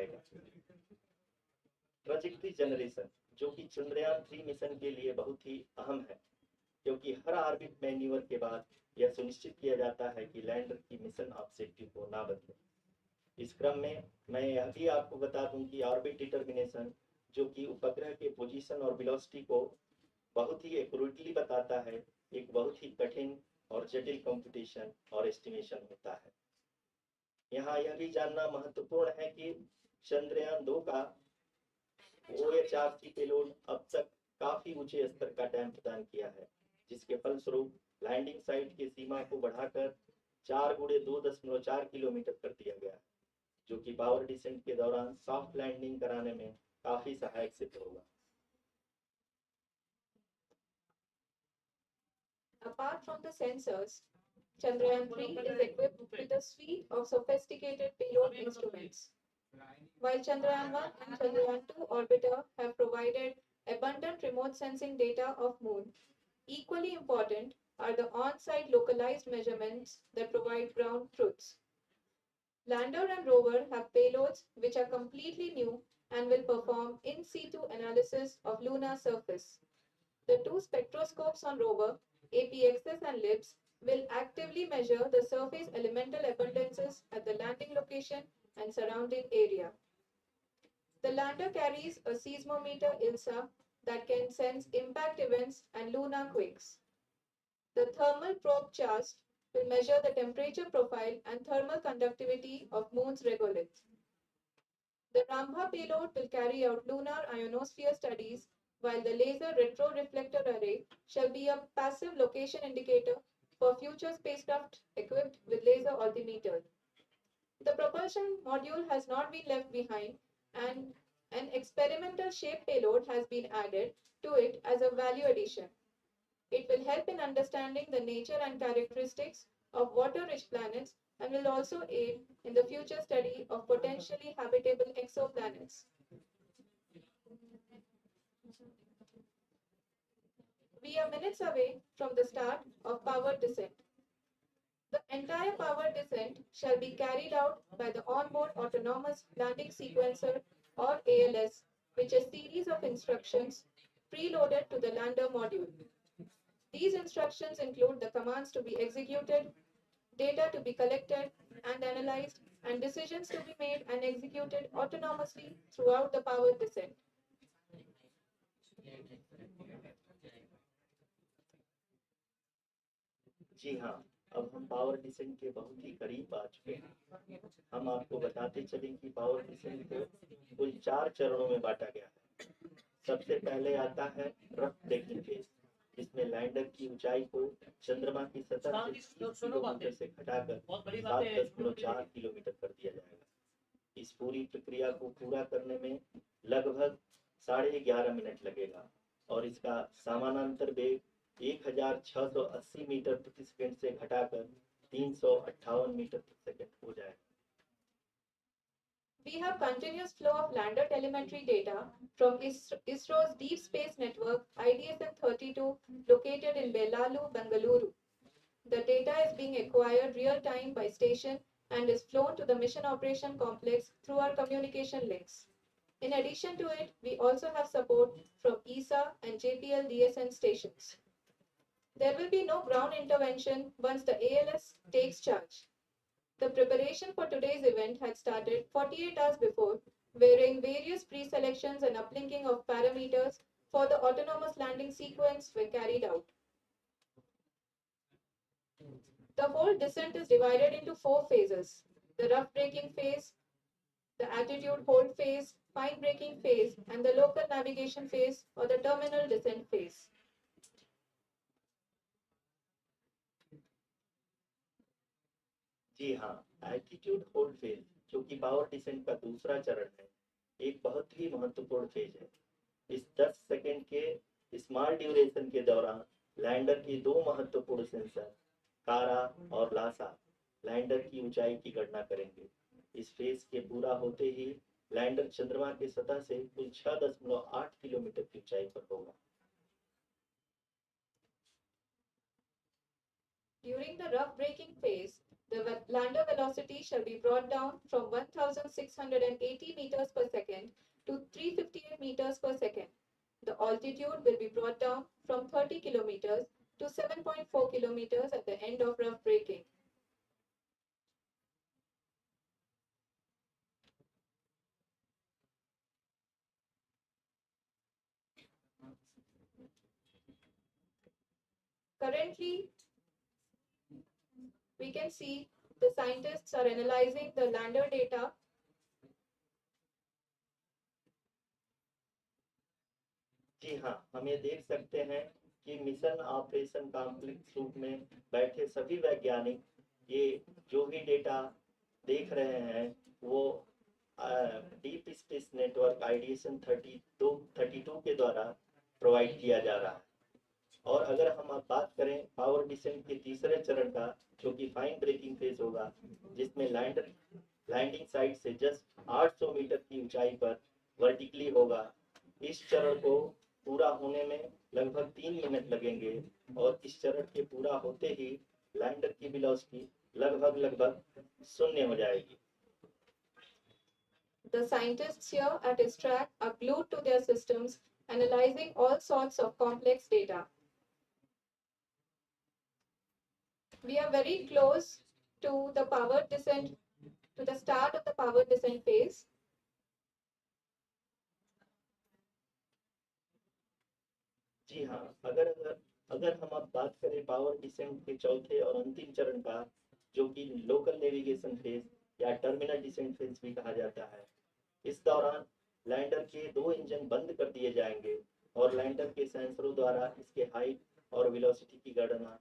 जाएगा। Trajectory generation, जो कि चंद्रयान 3 मिशन के लिए बहुत ही अहम है, क्योंकि हर ऑर्बिट मैन्यूवर के बाद यह सुनिश्चित किया जाता है कि लैंडर की मिशन ऑब्जेक्टिव को ना बदले। इस क्रम में मैं यह भी आपको बता दूं कि ऑर्बिट डिटर्मिनेशन, जो कि उपग्रह के पोजीशन और वेलोसिटी को बहुत ही एक्यूरेटली बताता है, एक बहुत ही कठिन और जटिल कंप्यूटेशन और एस्टिमेशन होता है। यहाँ यह भी जानना महत्वपूर्ण है कि चंद्रयान 2 का OHRC पेलोड अब तक काफी ऊंचे स्तर का डैम प्रदान किया है, जिसके फलस्वरूप लैंडिंग साइट की सीमा को बढ़ाकर 4 गुणे 2.4 किलोमीटर कर दिया गया है, जो कि पावर डिसेंट के दौरान सॉफ्ट लैंडिंग कराने में काफी सहायक सिद्ध होगा। Apart from the sensors, Chandrayaan 3 is equipped with a suite of sophisticated payload instruments. While Chandrayaan 1 and Chandrayaan 2 orbiter have provided abundant remote sensing data of Moon, equally important are the on-site localized measurements that provide ground truths. Lander and rover have payloads which are completely new and will perform in situ analysis of lunar surface. The two spectroscopes on rover, APXS and LIBS, will actively measure the surface elemental abundances at the landing location and surrounding area. The lander carries a seismometer ILSA that can sense impact events and lunar quakes. The thermal probe CHAST will measure the temperature profile and thermal conductivity of Moon's regolith. The Rambha payload will carry out lunar ionosphere studies, while the laser retroreflector array shall be a passive location indicator for future spacecraft equipped with laser altimeter. The propulsion module has not been left behind, and an experimental shape payload has been added to it as a value addition. It will help in understanding the nature and characteristics of water-rich planets and will also aid in the future study of potentially habitable exoplanets. We are minutes away from the start of powered descent. The entire powered descent shall be carried out by the onboard autonomous landing sequencer, or ALS, which is a series of instructions preloaded to the lander module. These instructions include the commands to be executed, data to be collected and analyzed, and decisions to be made and executed autonomously throughout the powered descent. जी हाँ, अब हम power descent के बहुत ही करीब आ चुके हैं। हम आपको बताते चलें कि पावर डिसेंट को कुल 4 चरणों में बांटा गया है। सबसे पहले आता है रफ ब्रेकिंग फेज, जिसमें लैंडर की ऊंचाई को चंद्रमा की सतह से 30 किलोमीटर से घटाकर 7.4 किलोमीटर कर दिया जाएगा। इस पूरी प्रक्रिया को पूरा करने में लगभग 11.5 मिनट लगेगा और इसका समानांतर वेग 1680 मीटर प्रति सेकंड से घटाकर 358 मीटर प्रति सेकंड हो जाएगा। We have continuous flow of lander telemetry data from ISRO's Deep Space Network IDSN-32 located in Belalu, Bengaluru. The data is being acquired real-time by station and is flown to the Mission Operation Complex through our communication links. In addition to it, we also have support from ESA and JPL DSN stations. There will be no ground intervention once the ALS takes charge. The preparation for today's event had started 48 hours before, wherein various pre-selections and uplinking of parameters for the autonomous landing sequence were carried out. The whole descent is divided into 4 phases: the rough braking phase, the attitude hold phase, fine braking phase, and the local navigation phase or the terminal descent phase. जी हाँ, altitude hold phase, जो कि power descent का दूसरा चरण है, एक बहुत ही महत्वपूर्ण फेज है। इस 10 सेकंड के स्मॉल ड्यूरेशन के दौरान लैंडर के 2 महत्वपूर्ण सेंसर कारा और लासा लैंडर की ऊंचाई की गणना करेंगे। इस फेज के पूरा होते ही लैंडर चंद्रमा की सतह से कुल 6.8 किलोमीटर की ऊंचाई पर होगा। During the rough braking phase, The lander velocity shall be brought down from 1680 meters per second to 358 meters per second. The altitude will be brought down from 30 kilometers to 7.4 kilometers at the end of rough braking. Currently, we can see the scientists are analyzing the lander data. जी हाँ, हम ये देख सकते हैं कि mission operation complex रूप में बैठे सभी वैज्ञानिक ये जो भी डेटा देख रहे हैं वो डीप स्पेस नेटवर्क आइडिएशन 32 के द्वारा प्रोवाइड किया जा रहा है। और अगर हम अब बात करें पावर डिसेंट के तीसरे चरण का, जो कि फाइन ब्रेकिंग फेज होगा, जिसमें लैंडिंग साइट से जस्ट 800 मीटर की ऊंचाई पर वर्टिकली होगा। इस चरण को पूरा होने में लगभग 3 मिनट लगेंगे और इस चरण के पूरा होते ही लैंडर की वेलोसिटी लगभग 0 हो जाएगी। The scientists here at ISRO are glued to their systems, analyzing all sorts of complex data. We are very close to the power descent, to the start of the power descent phase. जी हाँ, अगर हम अब बात करें power descent के चौथे और अंतिम चरण का, जो कि लोकल नेविगेशन फेज या टर्मिनल डिसेंट फेज भी कहा जाता है, इस दौरान लैंडर के 2 इंजन बंद कर दिए जाएंगे और लैंडर के सेंसरों द्वारा इसके हाइट और वेलोसिटी की गणना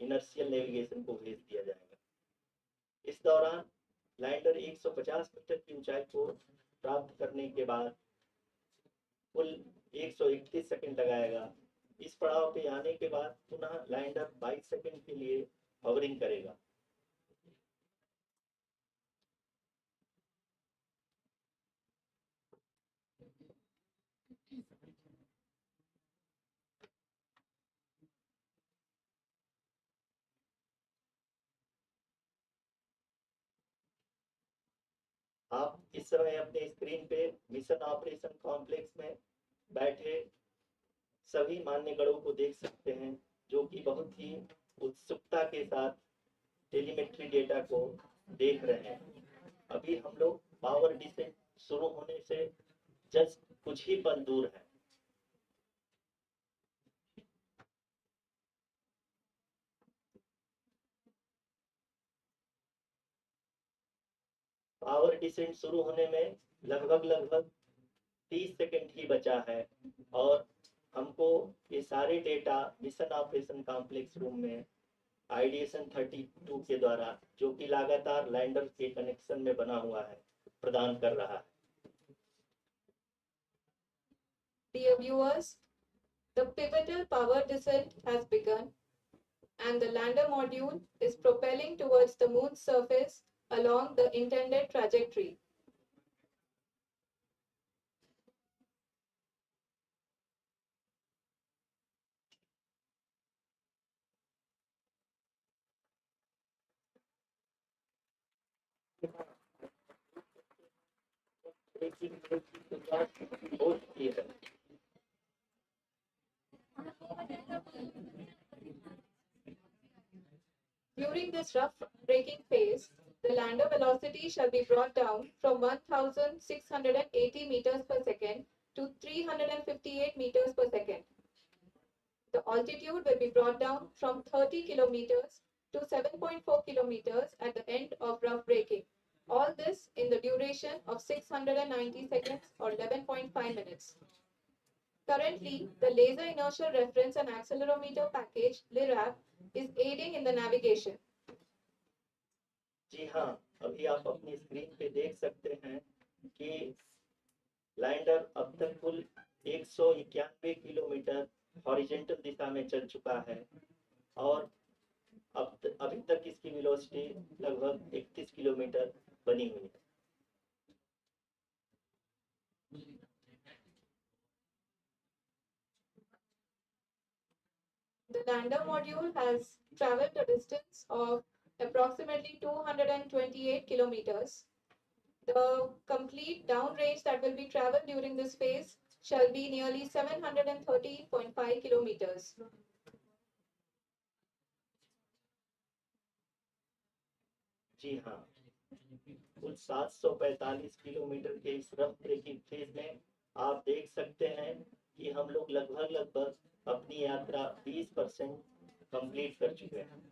इनर्शियल नेविगेशन को भेज दिया जाएगा। इस दौरान लैंडर 150 मीटर की ऊंचाई को प्राप्त करने के बाद कुल 131 सेकंड लगाएगा। इस पड़ाव पे आने के बाद पुनः लैंडर 22 सेकंड के लिए हॉवरिंग करेगा। आप इस समय अपने स्क्रीन पे मिशन ऑपरेशन कॉम्प्लेक्स में बैठे सभी मान्यगणों को देख सकते हैं, जो कि बहुत ही उत्सुकता के साथ टेलीमेट्री डेटा को देख रहे हैं। अभी हम लोग पावर डिसेंट शुरू होने से जस्ट कुछ ही पल दूर है। पावर डिसेंट शुरू होने में लगभग 30 सेकंड ही बचा है और हमको ये सारे data mission operation complex room में आइडिएशन 32 के द्वारा, जो कि लगातार लैंडर के कनेक्शन में बना हुआ है, प्रदान कर रहा है। Dear viewers, the pivotal power descent has begun and the lander module is propelling towards the moon's surface along the intended trajectory. हो चुकी है। During this rough braking phase, the lander velocity shall be brought down from 1680 meters per second to 358 meters per second. The altitude will be brought down from 30 kilometers to 7.4 kilometers at the end of rough braking. All this in the duration of 690 seconds or 11.5 minutes. Currently, the Laser Inertial Reference and Accelerometer package (LIRAP) is aiding in the navigation. जी हाँ, अभी आप अपनी screen पे देख सकते हैं कि lander अब तक कुल 191 किलोमीटर हॉरिजॉन्टल दिशा में चल चुका है और अभी तक इसकी वेलोसिटी लगभग 31 किलोमीटर बनी हुई है। The lander module has traveled a distance of approximately 228 kilometers. The complete downrange that will be traveled during this phase shall be nearly 713.5 kilometers. जी हाँ, कुल 745 किलोमीटर के इस रफ ब्रेकिंग फेज में आप देख सकते हैं कि हम लोग लगभग अपनी यात्रा 20% कंप्लीट कर चुके हैं।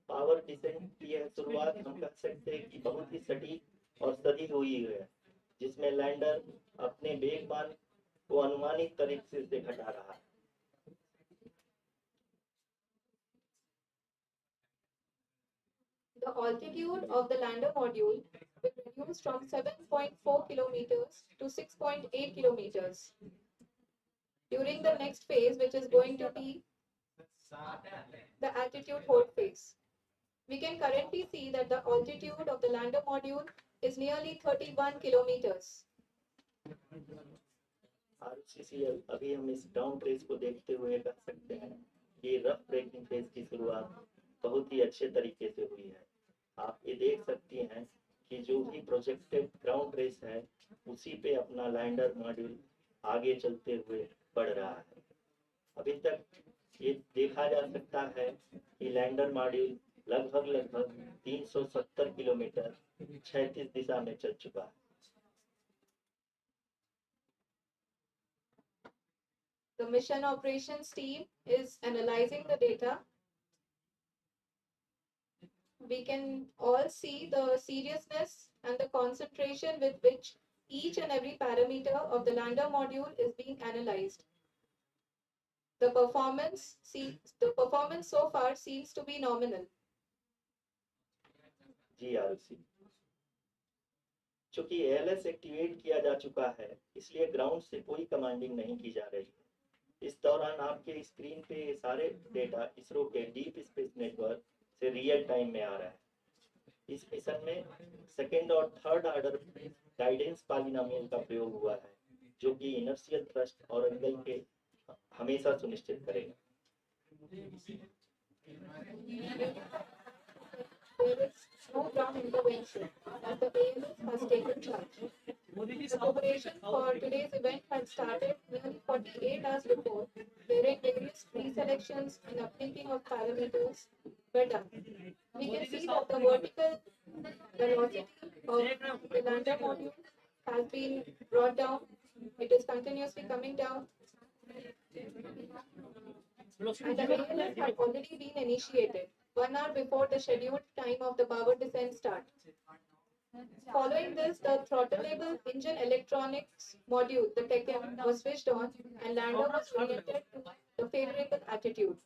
पावर डिसेंट की यह शुरुआत हम कह सकते हैं कि बहुत ही सटीक और सधी हुई है, जिसमें लैंडर अपने वेगमान को अनुमानित तरीके से घटा रहा है। The altitude of the lander module will reduce from 7.4 kilometers to 6.8 kilometers. During the next phase, which is going to be the altitude hold phase. We can currently see that the altitude of the lander module is nearly 31 kilometers. RCCL अभी हम इस down trace को देखते हुए कह सकते हैं कि रफ ब्रेकिंग फेज की शुरुआत बहुत ही अच्छे तरीके से हुई है। आप ये देख सकती हैं कि जो भी प्रोजेक्टेड ग्राउंड रेस है उसी पे अपना लैंडर मॉड्यूल आगे चलते हुए बढ़ रहा है। अभी तक ये देखा जा सकता है कि लैंडर मॉड्यूल लगभग 370 किलोमीटर क्षैतिज दिशा में चल चुका है। The mission operations team is analyzing the data. We can all see the seriousness and the concentration with which each and every parameter of the lander module is being analyzed. The performance so far seems to be nominal. जी आरुषि, चूंकि ALS activate किया जा चुका है इसलिए ground से कोई commanding नहीं की जा रही है। इस दौरान आपके स्क्रीन पे ये सारे डेटा इसरो के डीप स्पेस नेटवर्क से रियल टाइम में आ रहा है। इस मिशन में सेकेंड और थर्ड ऑर्डर गाइडेंस पॉलिनोमियल का प्रयोग हुआ है, जो कि इनर्शियल थ्रस्ट और एंगल के हमेशा सुनिश्चित करेगा। There is no ground intervention as the ALS has taken charge. The preparation for today's event had started nearly 48 hours before, wherein various pre-selections and uplinking of parameters were done. We can see that the vertical velocity of the lander module has been brought down. It is continuously coming down. And the ALS had already been initiated 1 hour before the scheduled time of the power descent start. Following this, the throttleable engine electronics module, the TECM, was switched on and lander was oriented to the favorable attitude.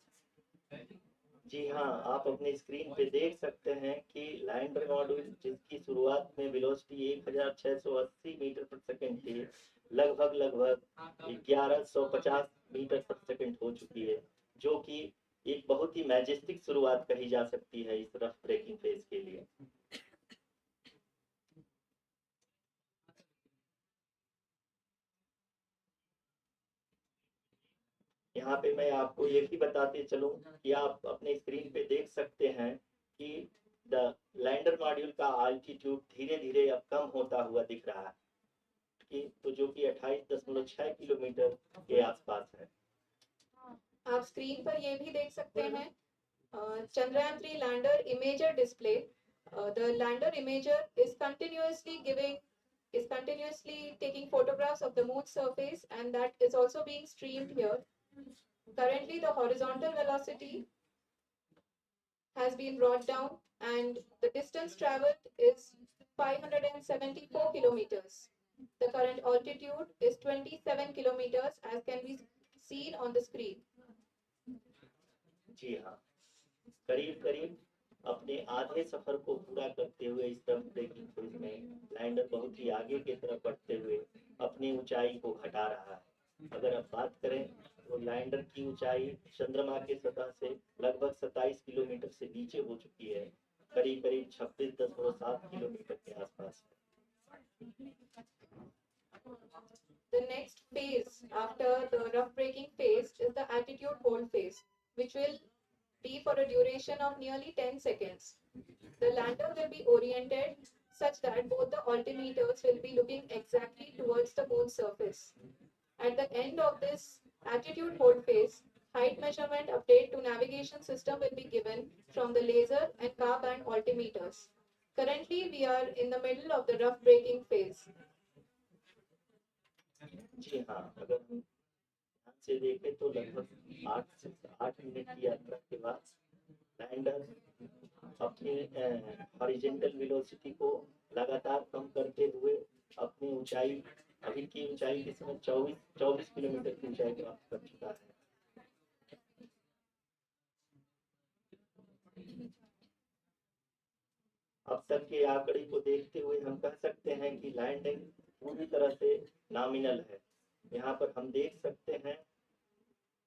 जी हाँ, आप अपनी screen पे देख सकते हैं कि lander module जिसकी शुरुआत में वेलोसिटी 1680 मीटर पर सेकंड थी, लगभग 1150 मीटर पर सेकंड हो चुकी है, जो कि एक बहुत ही मैजेस्टिक शुरुआत कही जा सकती है इस रफ ब्रेकिंग फेज के लिए। यहाँ पे मैं आपको ये भी बताते चलूं कि आप अपने स्क्रीन पे देख सकते हैं कि द लैंडर मॉड्यूल का अल्टीट्यूड धीरे-धीरे अब कम होता हुआ दिख रहा है, कि तो जो कि 28.6 किलोमीटर के आसपास है। आप स्क्रीन पर ये भी देख सकते हैं Chandrayaan 3 lander imager display. The lander imager is continuously taking photographs of the moon's surface, and that is also being streamed here. Currently, the horizontal velocity has been brought down, and the distance traveled is 574 kilometers. The current altitude is 27 kilometers, as can be seen on the screen. जी हाँ, करीब अपने आधे सफर को पूरा करते हुए इस rough breaking phase में लैंडर बहुत ही आगे की तरफ बढ़ते हुए अपनी ऊंचाई को घटा रहा है। अगर आप बात करें तो लैंडर की ऊंचाई चंद्रमा के सतह से लगभग 27 किलोमीटर से नीचे हो चुकी है, करीब 26.7 किलोमीटर के आसपास है। the next phase after the rough braking phase is the attitude hold phase, which will be for a duration of nearly 10 seconds. The lander will be oriented such that both the altimeters will be looking exactly towards the moon's surface. At the end of this attitude hold phase, height measurement update to navigation system will be given from the laser and car band altimeters. Currently, we are in the middle of the rough braking phase. जी हाँ, अगर हम ध्यान से देखें तो लगभग 8 minute की यात्रा के बाद लैंडर अपनी हॉरिजॉन्टल वेलोसिटी को लगातार कम करते हुए अपनी ऊंचाई अभी की ऊंचाई के समय 24 किलोमीटर की ऊंचाई प्राप्त कर चुका है। अब तक के आंकड़े को देखते हुए हम कह सकते हैं कि लैंडिंग पूरी तरह से नॉमिनल है। यहाँ पर हम देख सकते हैं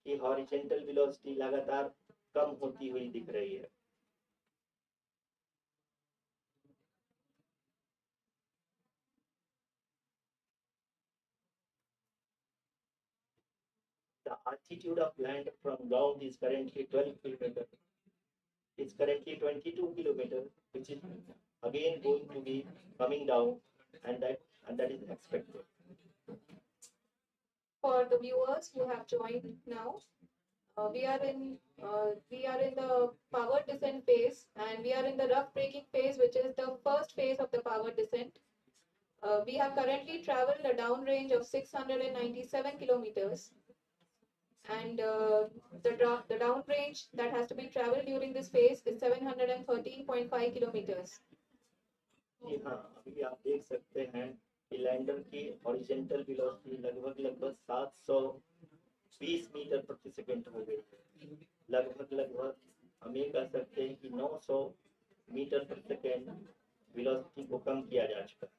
कि हॉरिजॉन्टल वेलोसिटी लगातार कम होती हुई दिख रही है। The altitude of land from ground is currently 12 kilometers. It's currently 22 kilometers, which is again going to be coming down, and that is expected. For the viewers who have joined now, we are in the power descent phase, and we are in the rough braking phase, which is the first phase of the power descent. We have currently traveled a downrange of 697 kilometers, and the downrange that has to be traveled during this phase is 713.5 kilometers. जी हाँ, अभी आप देख सकते हैं कि lander की horizontal velocity लगभग 720 metre प्रति सेकंड हो गई है। लगभग हम ये कह सकते हैं कि 900 मीटर प्रति सेकंड वेलोसिटी को कम किया जा चुका है।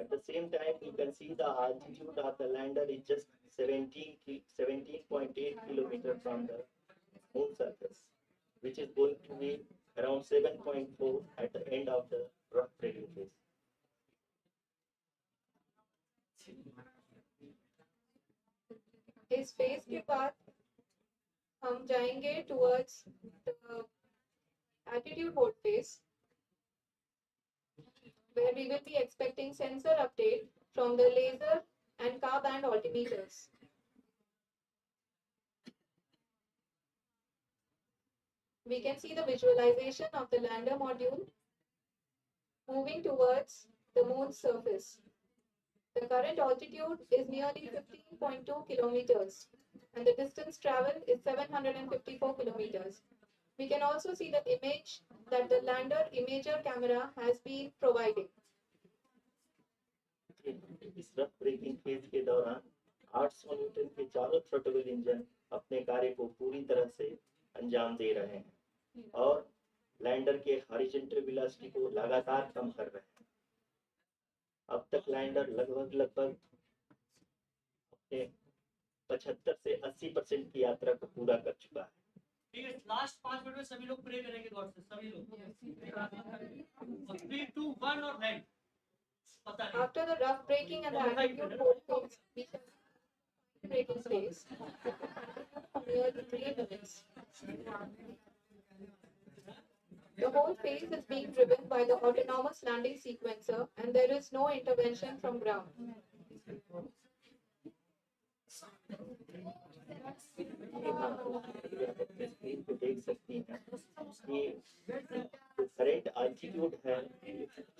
At the same time, you can see the altitude of the lander is just 17.8 kilometers from the moon surface, which is going to be around 7.4 at the end of the rough braking phase. इस phase के बाद हम जाएंगे towards the attitude hold phase, where we will be expecting sensor update from the laser and car band altimeters. We can see the visualization of the lander module moving towards the moon's surface. The current altitude is nearly 15.2 kilometers, and the distance traveled is 754 kilometers. We can also see the image that the lander imager camera has been providing. इस rough breaking phase के दौरान 800 Newton के चारों throttle engine अपने कार्य को पूरी तरह से अंजाम दे रहे हैं और लैंडर के हॉरिजॉन्टल वेलोसिटी को लगातार कम कर रहे हैं। अब तक लैंडर लगभग अपने 75 से 80% की यात्रा को पूरा कर चुका है। ठीक है, लास्ट 5 मिनट में सभी लोग प्रे करेंगे गॉड से, सभी लोग 3 2 1 और land. After the rough braking and the attitude hold phase, we shall braking phase for nearly 3 minutes. The whole phase is being driven by the autonomous landing sequencer, and there is no intervention from ground. Screen पे देख सकती हैं कि current altitude है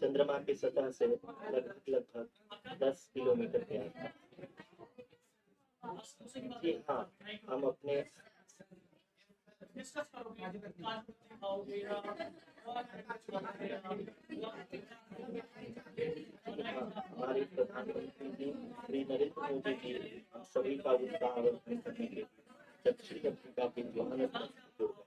चंद्रमा की सतह से लगभग 10 किलोमीटर के आसपास। जी हाँ, हम अपने हमारे प्रधानमंत्री जी श्री नरेंद्र मोदी जी हम सभी का उत्साहवर्धन करने के लिए दक्षिण अफ्रीका के जोहान्सबर्ग जुड़ गए।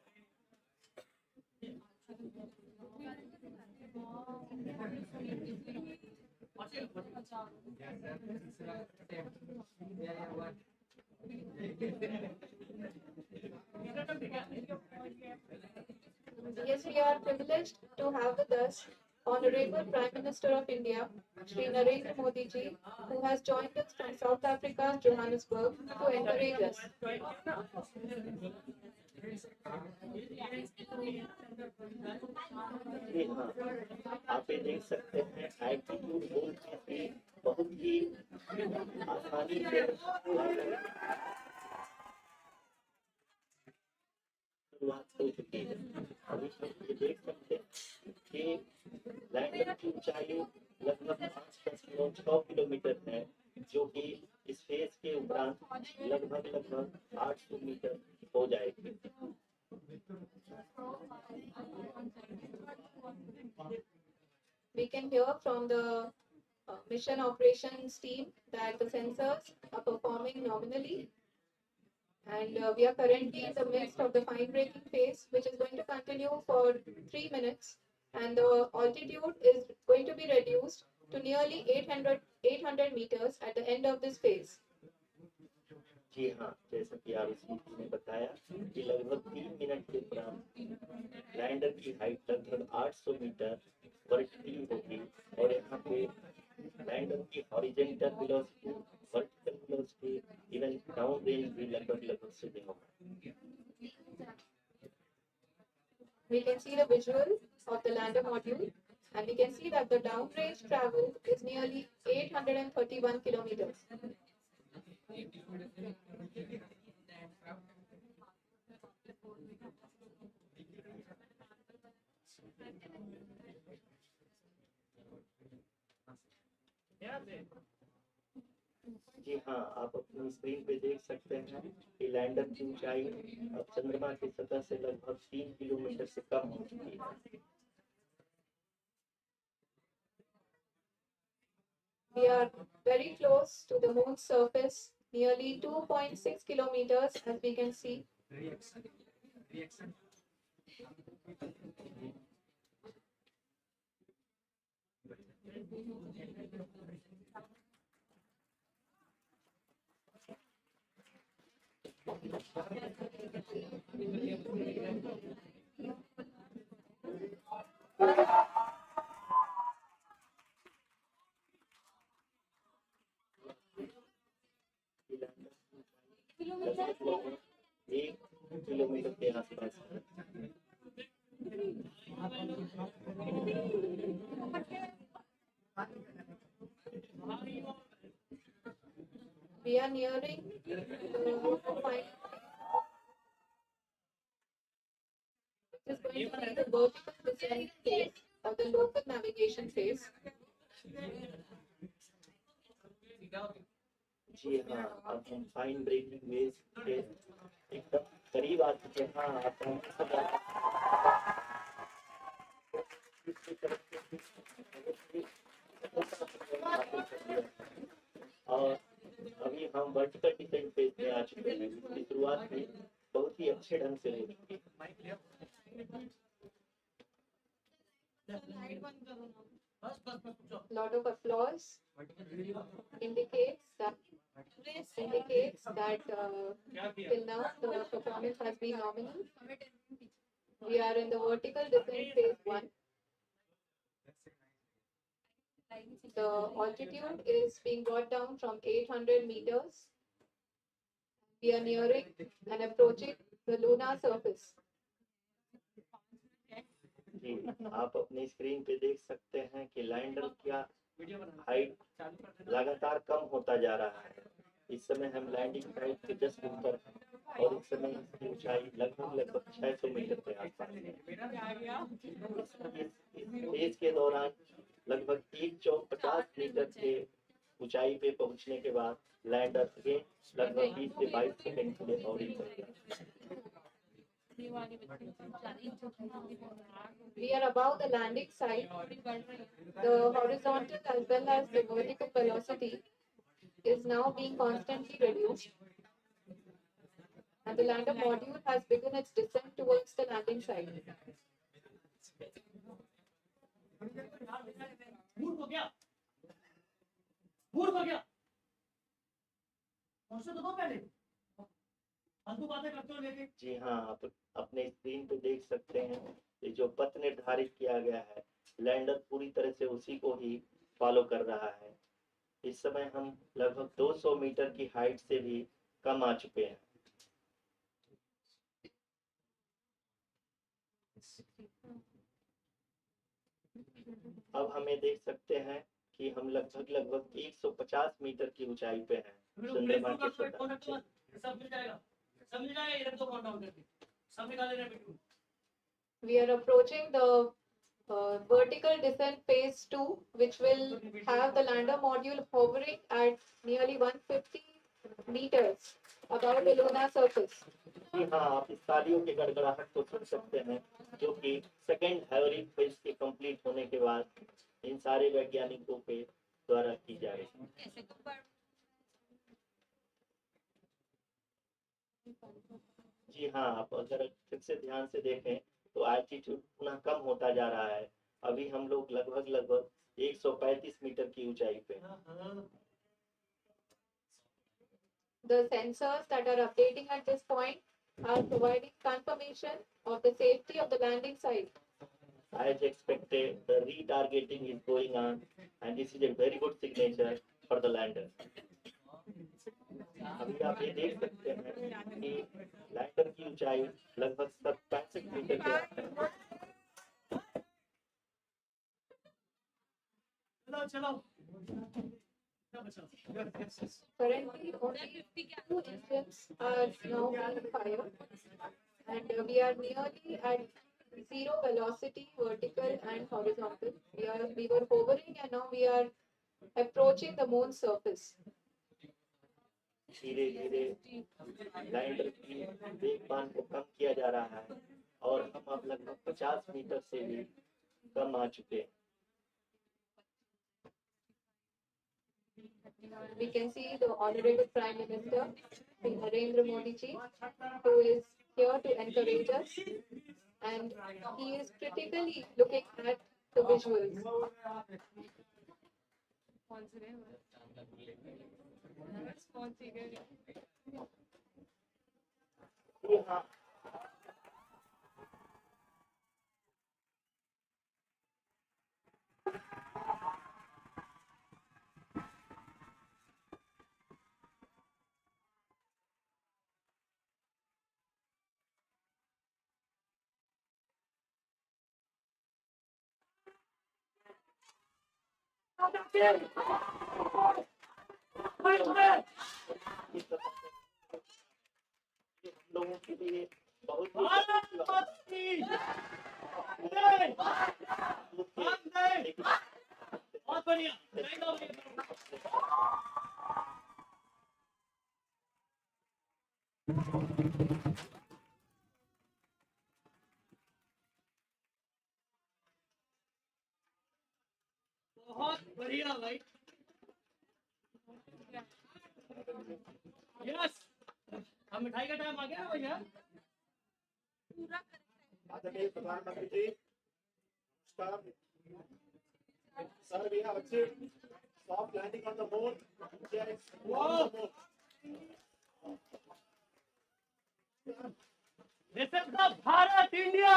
Yes, we are privileged to have with us Honorable Prime Minister of India, Shri Narendra Modi ji, who has joined us from South Africa's Johannesburg to encourage us. जी हाँ, आप ये देख सकते हैं एल्टीट्यूड गोल की बहुत ही आसानी से शुरुआत हो चुकी है। अभी हम ये देख सकते हैं कि लैंडर की ऊंचाई लगभग 5.6 किलोमीटर है, जो कि इस फेज के उपरांत लगभग 800 मीटर हो जाएगी। We can hear from the mission operations team that the sensors are performing nominally, and we are currently in the midst of the fine braking phase, which is going to continue for 3 minutes, and the altitude is going to be reduced to nearly 800 meters at the end of this phase. जी हाँ, जैसा कि ROC ने बताया कि लगभग 3 minute के उपरांत lander की हाइट लगभग 800 मीटर वर्टिकली होगी और यहाँ पे लैंडर की horizontal velocity, vertical velocity, even down range भी लगभग सेम होगा। We can see the visual of the lander module, and we can see that the downrange travel is nearly 831 kilometers. जी हाँ, आप अपनी स्क्रीन पे देख सकते हैं कि लैंडर की ऊंचाई अब चंद्रमा की सतह से लगभग 3 किलोमीटर से कम हो चुकी है। We are very close to the moon's surface, nearly 2.6 kilometers, as we can see. लगभग 1 किलोमीटर के आसपास है। We are nearing the final, which is going to be the vertical descent phase or the local navigation phase. जी हाँ, अब हम fine breaking veg के एकदम करीब आ चुके हैं। हाँ, आप और अभी हम वर्टिकल डिसेंट फेज में आ चुके हैं, जिसकी शुरुआत भी बहुत ही अच्छे ढंग से हो चुकी है। Lot of applause indicates that till now the performance has been nominal. We are in the vertical descent phase 1. The altitude is being brought down from 800 meters. We are nearing and approaching the lunar surface. जी, आप अपनी screen पे देख सकते हैं कि lander का height लगातार कम होता जा रहा है। इस समय हम लैंडिंग साइट के जस्ट ऊपर हैं और इस समय इसकी ऊंचाई लगभग 600 मीटर के आसपास है। इस फेज के दौरान लगभग 150 मीटर के ऊंचाई पे पहुंचने के बाद लैंडर के लगभग 20 से 22 सेकंड के लिए ऑर्बिट करेगा। We are above the landing site. The horizontal as well as the vertical velocity is now being constantly reduced. And the lander module has begun its descent towards the landing site. जी हाँ, आप अपने screen पे देख सकते हैं ये जो पथ निर्धारित किया गया है, लैंडर पूरी तरह से उसी को ही फॉलो कर रहा है। इस समय हम लगभग 200 मीटर की हाइट से भी कम आ चुके हैं। अब हमें देख सकते हैं कि हम लगभग 150 मीटर की ऊंचाई पे हैं। चंद्रमा के सतह से। सब मिल जाएगा, सब मिल जाएगा, इधर तो काउंट डाउन करके सब निकाल लेना बिल्कुल। We are approaching the vertical descent phase 2, which will have the lander module hovering at nearly 150 meters above the lunar surface. जी हाँ, आप इस तालियों के गड़गड़ाहट को सुन सकते हैं, जो कि सेकेंड हैवरिंग फेज के कंप्लीट होने के बाद इन सारे वैज्ञानिकों के द्वारा की जा रही है। जी हाँ, आप अगर फिर से ध्यान से देखें तो एल्टीट्यूड पुनः कम होता जा रहा है। अभी हम लोग लगभग 135 मीटर की ऊंचाई पे हैं। The sensors that are updating at this point are providing confirmation of the safety of the landing site. As expected, the retargeting is going on, and this is a very good signature for the lander. अभी आप ये देख सकते हैं कि lander की ऊंचाई लगभग 65 मीटर के आसपास है। चलो Currently, only 2 engines are now being fired, and we are nearly at zero velocity, vertical and horizontal. We were hovering, and now we are approaching the moon's surface. धीरे धीरे लैंडर की वेगमान को कम किया जा रहा है और हम अब लगभग 50 मीटर से भी कम आ चुके हैं। We can see the Honorable Prime Minister, Narendra Modi ji, who is here to encourage us, and he is critically looking at the visuals. जी हाँ, हम लोगों के लिए बहुत बहुत बढ़िया। बहुत बढ़िया भाई। यस, अब मिठाई का टाइम आ गया भैया। आदरणीय प्रधानमंत्री जी, नमस्कार sir. We have achieved soft landing on the moon. This is the Bharat India,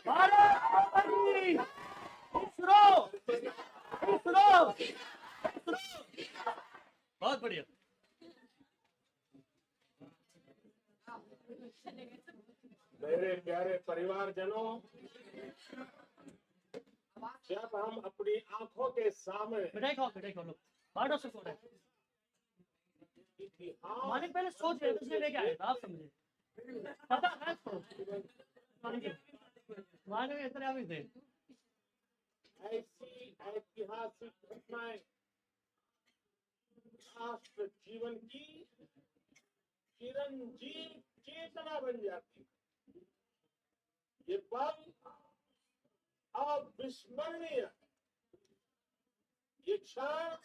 Bharat ISRO, ISRO, बहुत बढ़िया। मेरे प्यारे परिवारजनों, जब हम अपनी आंखों के सामने मिठाई खाओ लोग, बांटो सबको मिठाई। मालिक पहले सोच रहे थे इसलिए लेके आए था, आप समझे, पता है इसको। मालिक इस तरह भी थे। ऐसी ऐतिहासिक घटनाएं राष्ट्र जीवन की चिरंजीव चेतना बन जाती। ये पल अविस्मरणीय, ये क्षण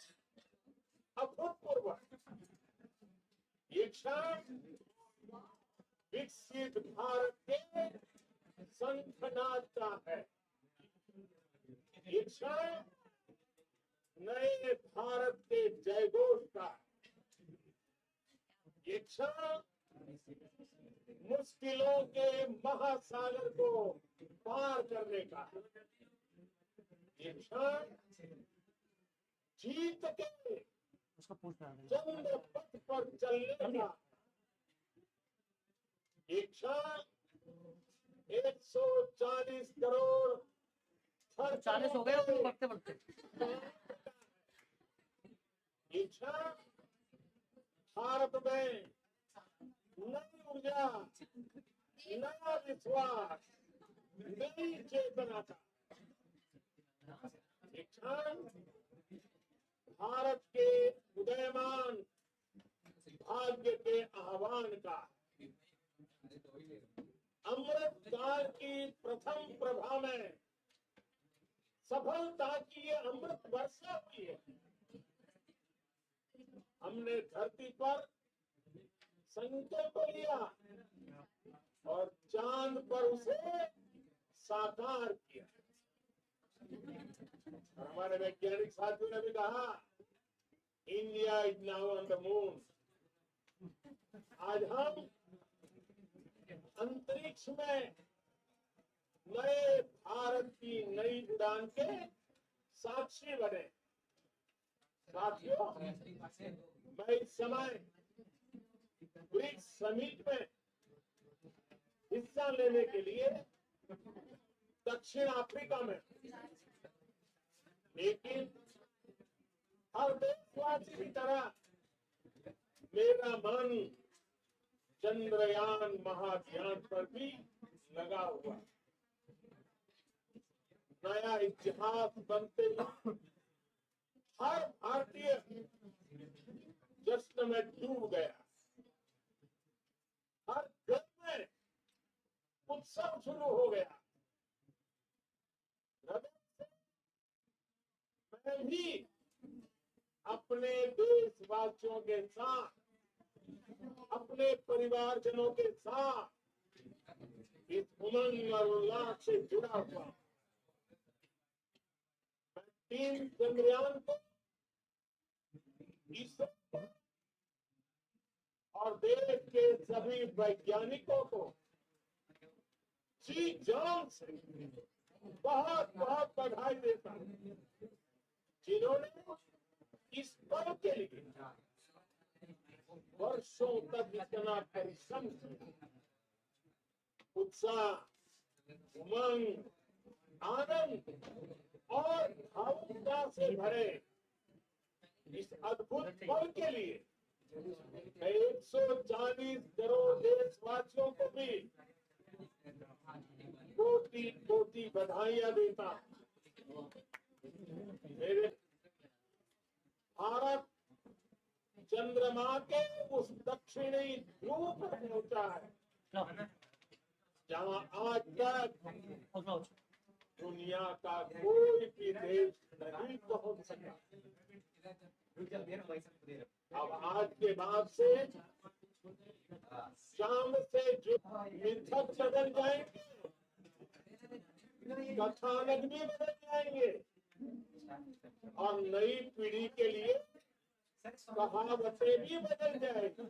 अभूतपूर्व, ये क्षण विकसित भारत के शंखनाद का है। ये क्षण नए भारत के जयघोष का है। ये क्षण मुश्किलों के महासागर को पार करने करने का, ये क्षण जीत के उसको पूछना है। चंद्र पथ पर चलने का, ये क्षण 140 करोड़ 40 हो गए तुम बढ़ते बढ़ते। ये क्षण भारत में नई ऊर्जा, नया विश्वास, नई चेतना का, ये क्षण भारत के उदयमान भाग्य के आह्वान का, अमृत काल की प्रथम प्रभा में सफलता की ये अमृत वर्षा हुई है। हमने धरती पर संकल्प लिया और चांद पर उसे साकार किया। और हमारे वैज्ञानिक साथियों ने भी कहा, India is now on the moon. आज हम अंतरिक्ष में नए भारत की नई उड़ान के साक्षी बने। साथियों, मैं इस समय ब्रिक्स समिट में हिस्सा लेने के लिए दक्षिण अफ्रीका में, लेकिन हर देशवासी की तरह मेरा मन चंद्रयान महाभियान पर भी लगा हुआ। नया इतिहास बनते हुए हर भारतीय जश्न में डूब गया। हर घर में उत्सव शुरू हो गया। मैं भी अपने देशवासियों के साथ, अपने परिवारजनों के साथ इस उमंग और उल्लास से जुड़ा हुआ। मैं 3 चंद्रयान को, इसरो और देश के सभी वैज्ञानिकों को जी जान से बहुत बहुत बधाई देता हूं, जिन्होंने इस पल के लिए वर्षों तक इतना परिश्रम किया। उत्साह, उमंग, आनंद और भावुकता से भरे इस अद्भुत पल के लिए मैं 140 करोड़ देशवासियों को भी कोटि कोटि बधाइयां देता हूं। मेरे भारत चंद्रमा के उस दक्षिणी ध्रुव पर पहुंचा है जहां आज तक दुनिया का कोई भी देश नहीं पहुंच सका। अब आज के बाद से शाम से जो मिथक बदल जाएंगे, कथानक भी बदल जाएंगे और नई पीढ़ी के लिए कहावतें भी बदल जाएंगी।